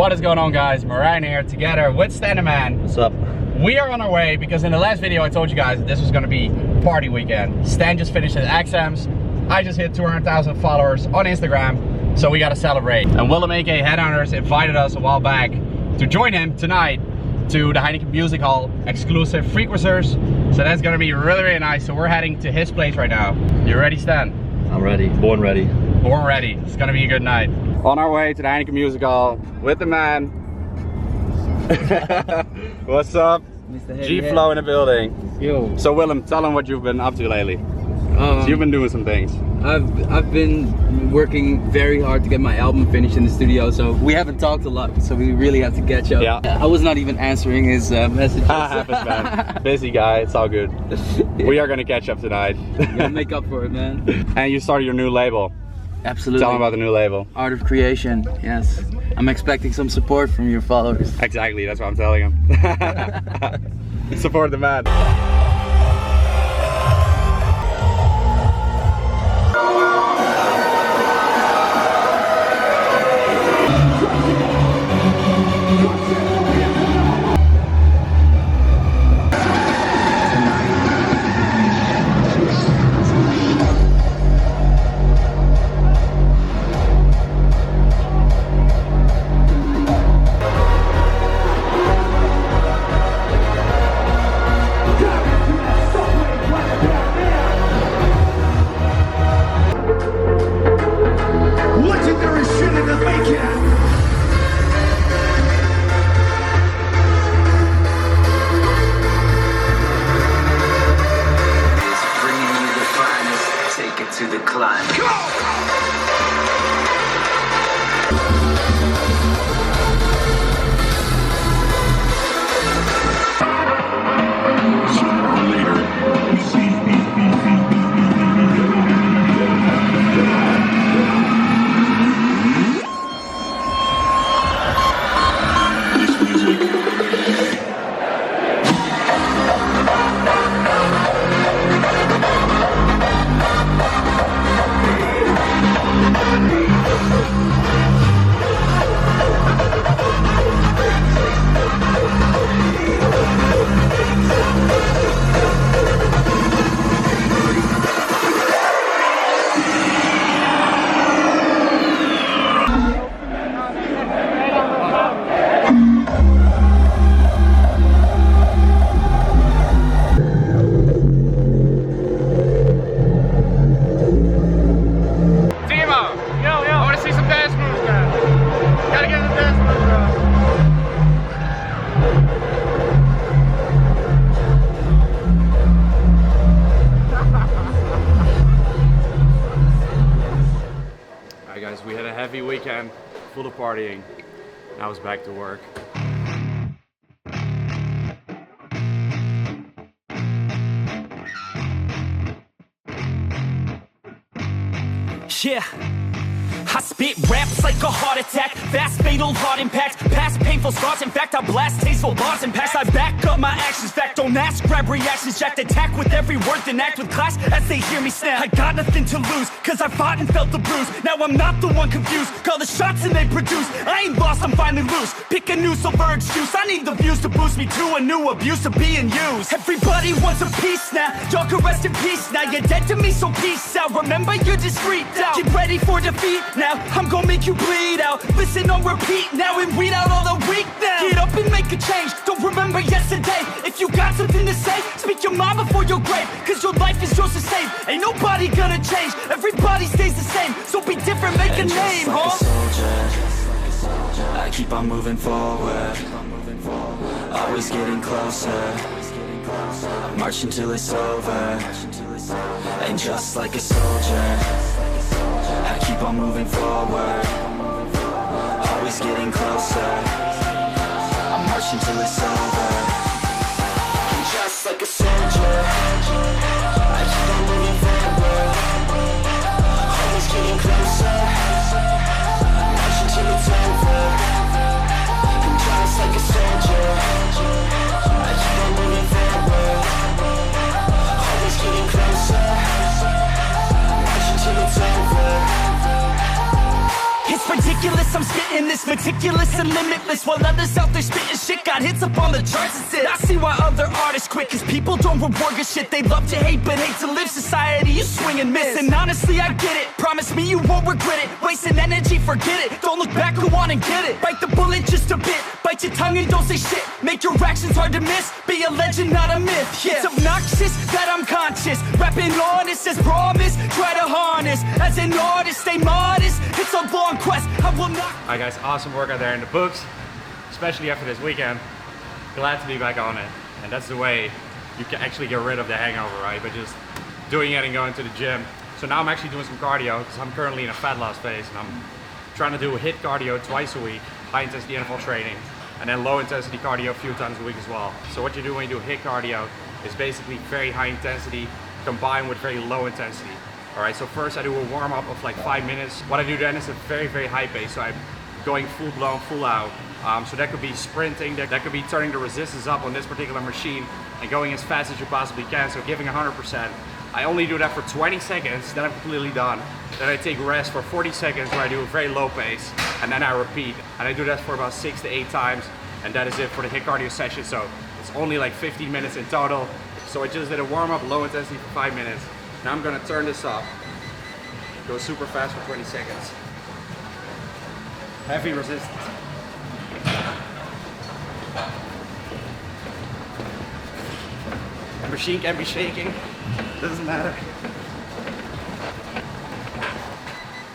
What is going on, guys? Marijn here together with Stanman. What's up? We are on our way because in the last video I told you guys that this was going to be party weekend. Stan just finished his exams. I just hit 200,000 followers on Instagram, so we got to celebrate. And Willem aka Headhunterz invited us a while back to join him tonight to the Heineken Music Hall exclusive frequencers. So that's going to be really nice. So we're heading to his place right now. You ready, Stan? I'm ready. Born ready. Born ready. It's going to be a good night. On our way to the Heineken Music Hall with the man. What's up? Mr. G-Flow in the building. Yo. So Willem, tell him what you've been up to lately. So you've been doing some things. I've been working very hard to get my album finished in the studio, so we haven't talked a lot, so we really have to catch up. Yeah. I was not even answering his messages. Happens, man. Busy guy, it's all good. Yeah. We are gonna catch up tonight. Gotta make up for it, man. And you started your new label. Absolutely. Tell them about the new label. Art of Creation, yes. I'm expecting some support from your followers. Exactly, that's what I'm telling him. Support the man. To the climb. We had a heavy weekend, full of partying. Now it's back to work. Yeah, I spit raps like a heart attack, fast fatal heart impact, past painful scars, in fact I blast tasteful bars and packs, I back up my actions, fact don't ask, grab reactions, jacked attack with every word, then act with class as they hear me snap. I got nothing to lose, cause I fought and felt the bruise, now I'm not the one confused, call the shots and they produce, I ain't lost, I'm finally loose, pick a new silver excuse, I need the views to boost me to a new abuse of being used. Everybody wants a piece now, y'all can rest in peace now, you're dead to me so peace out, remember you're discreet out, get ready for defeat now, I'm gonna make you bleed out, listen on repeat now and weed out all the weak now, get up and make a change, don't remember yesterday, if you got something to say, speak your mind before your grave, cause your life is yours to save, ain't nobody gonna change, everybody stays the same, so be different, make a name, like a soldier, I keep on moving forward, always getting closer, I march until it's over, and just like a soldier, I keep on moving forward, always getting closer, I march until it's over, and just like a soldier, I keep on moving forward, always getting closer, I march until it's over, and just like a soldier, I keep on moving forward, always getting closer, I march until it's over. ridiculous. I'm spitting this meticulous and limitless, while others out there spitting shit got hits up on the charts and shit. I see why other artists quit, cause people don't reward good shit. They love to hate but hate to live. Society, you swing and miss. And honestly, I get it. Promise me you won't regret it. Wasting energy, forget it. Don't look back, go on and get it. Bite the bullet just a bit. Bite your tongue and don't say shit. Make your actions hard to miss. Be a legend, not a myth. Yeah. It's obnoxious that I'm conscious. Rapping honest as promise. Try to harness. As an artist, stay modest. It's a long quest. I will not. Alright guys, awesome work out there in the books, especially after this weekend. Glad to be back on it. And that's the way you can actually get rid of the hangover, right? By just doing it and going to the gym. So now I'm actually doing some cardio because I'm currently in a fat loss phase and I'm trying to do HIIT cardio twice a week, high intensity interval training, and then low intensity cardio a few times a week as well. So what you do when you do HIIT cardio is basically very high intensity combined with very low intensity. Alright, so first I do a warm up of like 5 minutes. What I do then is a very, very high pace. So I'm going full blown, full out. So that could be sprinting, that could be turning the resistance up on this particular machine and going as fast as you possibly can, so giving 100%. I only do that for 20 seconds, then I'm completely done. Then I take rest for 40 seconds where I do a very low pace, and then I repeat. And I do that for about 6 to 8 times, and that is it for the HIIT cardio session. So it's only like 15 minutes in total. So I just did a warm up, low intensity for 5 minutes. Now I'm gonna turn this up. Go super fast for 20 seconds. Heavy resistance. The machine can be shaking, doesn't matter.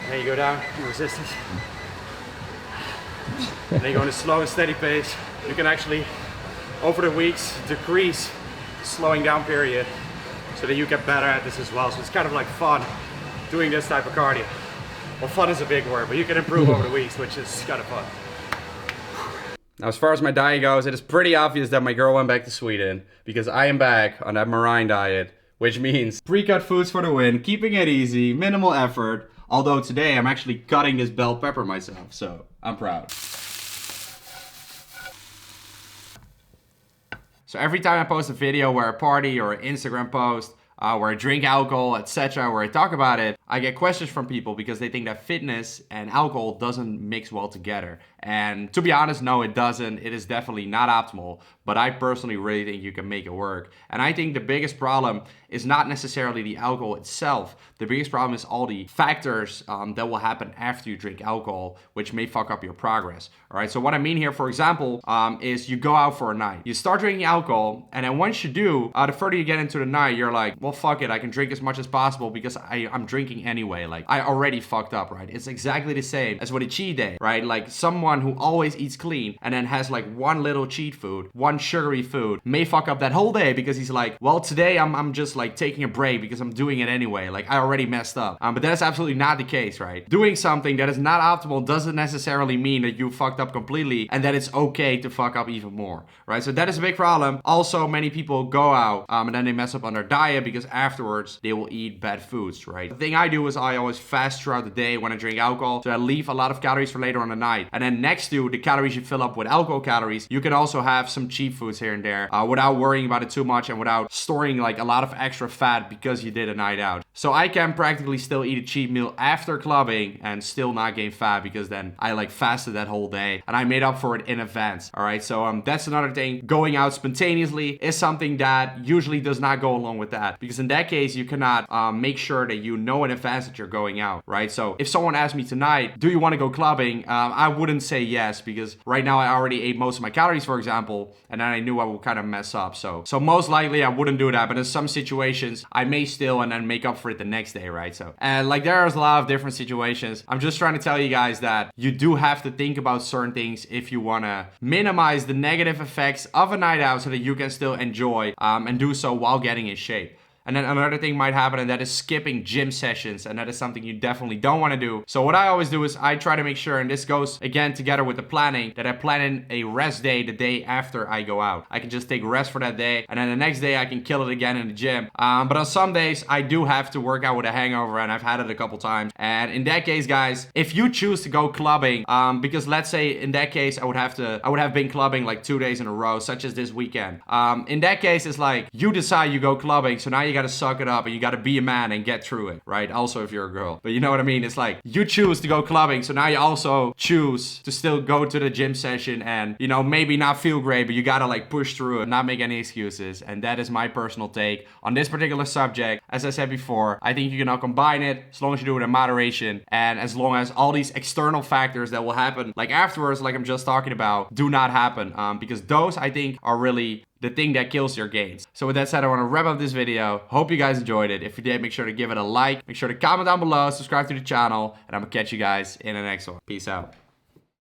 Then you go down, resistance. And then you go in a slow and steady pace. You can actually, over the weeks, decrease the slowing down period so that you get better at this as well. So it's kind of like fun doing this type of cardio. Well, fun is a big word, but you can improve over the weeks, which is kind of fun. Now, as far as my diet goes, it is pretty obvious that my girl went back to Sweden because I am back on that marine diet, which means pre-cut foods for the win, keeping it easy, minimal effort. Although today I'm actually cutting this bell pepper myself, so I'm proud. So every time I post a video where I party or an Instagram post, where I drink alcohol, etc., where I talk about it, I get questions from people because they think that fitness and alcohol doesn't mix well together. And to be honest, no, it doesn't. It is definitely not optimal, but I personally really think you can make it work. And I think the biggest problem is not necessarily the alcohol itself. The biggest problem is all the factors that will happen after you drink alcohol, which may fuck up your progress. All right, so what I mean here, for example, is you go out for a night. You start drinking alcohol, and then once you do, the further you get into the night, you're like, well, fuck it, I can drink as much as possible because I'm drinking anyway. Like, I already fucked up, right? It's exactly the same as with a cheat day, right? Like, someone who always eats clean and then has like one little cheat food, one sugary food, may fuck up that whole day because he's like, well, today I'm just like taking a break because I'm doing it anyway. Like, I already messed up. But that's absolutely not the case, right? Doing something that is not optimal doesn't necessarily mean that you fucked up completely and that it's okay to fuck up even more, right? So that is a big problem. Also, many people go out and then they mess up on their diet because afterwards they will eat bad foods, right? The thing I do is I always fast throughout the day when I drink alcohol, so I leave a lot of calories for later on the night. And then next to the calories you fill up with alcohol calories, you can also have some cheap foods here and there without worrying about it too much and without storing like a lot of extra fat because you did a night out. So I can practically still eat a cheat meal after clubbing and still not gain fat because then I like fasted that whole day and I made up for it in advance. All right, so that's another thing. Going out spontaneously is something that usually does not go along with that because in that case you cannot make sure that you know in advance that you're going out, right? So if someone asked me tonight, do you want to go clubbing? I wouldn't say yes because right now I already ate most of my calories, for example, and then I knew I would kind of mess up. So most likely I wouldn't do that, but in some situations I may still and then make up for it the next day, right? So and like there's a lot of different situations. I'm just trying to tell you guys that you do have to think about certain things if you want to minimize the negative effects of a night out so that you can still enjoy and do so while getting in shape. And then another thing might happen, and that is skipping gym sessions. And that is something you definitely don't want to do. So what I always do is I try to make sure, and this goes again together with the planning, that I plan in a rest day the day after I go out. I can just take rest for that day. And then the next day I can kill it again in the gym. But on some days I do have to work out with a hangover, and I've had it a couple times. And in that case, guys, if you choose to go clubbing, because let's say in that case I would have been clubbing like 2 days in a row, such as this weekend. In that case, it's like you decide you go clubbing. So now you gotta suck it up and you gotta be a man and get through it, right? Also, if you're a girl. But you know what I mean? It's like, you choose to go clubbing, so now you also choose to still go to the gym session and, you know, maybe not feel great, but you gotta like push through it, not make any excuses. And that is my personal take on this particular subject. As I said before, I think you can now combine it as long as you do it in moderation, and as long as all these external factors that will happen like afterwards, like I'm just talking about, do not happen, because those, I think, are really the thing that kills your gains. So with that said, I want to wrap up this video. Hope you guys enjoyed it. If you did, make sure to give it a like, make sure to comment down below, subscribe to the channel, and I'm gonna catch you guys in the next one. Peace out.